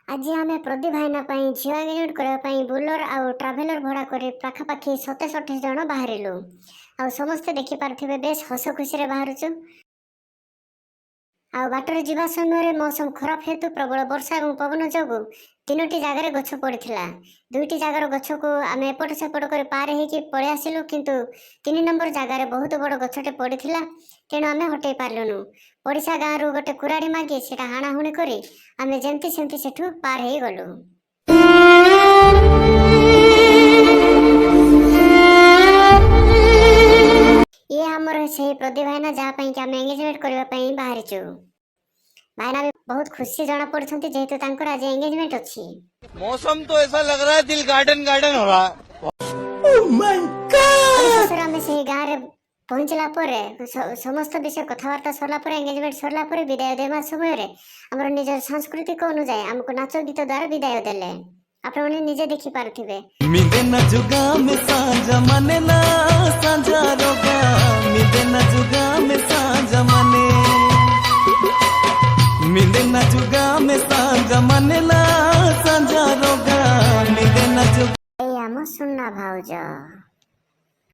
आज आम प्रदीप भाईना झील एंगेजमेंट करने बुलर आउ ट्राभेलर भड़ा कर पाखापाखि 27-28 जन बाहर आ समस्ते देखिपे बेस हस खुशी बाहर बाटर जीवा समय मौसम खराब हेतु प्रबल वर्षा और पवन जो तीनोटी जगार गछ पड़ा दुईटी जगार गछ को आम एपट सेपट कर पार हो पलि आसिलु किंतु 3 नंबर जगार बहुत बड़ गछटे पड़ा तेणु आम हटई पार्लुनु पड़िशा गाँव रु गोटे कुराड़ी मागी से हाणाहुणी कर आम जमती सेमती सेठू पार हो गलु। ये आमर से प्रदीप भाईना जहाँ आम एंगेजमेंट करने बाहरी भाईना भी बहुत खुशी जना पड़ती जेहेतु आज एंगेजमेंट अच्छी। मौसम तो ऐसा लग रहा है दिल गार्डन गार्डन हो रहा है। oh my God! आम से गाँव में पहुंचला समस्त विषय कथबार्ता सरला एंगेजमेंट सरला विदाय देवा समय आम निज सांस्कृतिक अनुजाई आमको नाच गीत द्वारा विदाय देले आप निजे देखी पारे। सुनना भाउज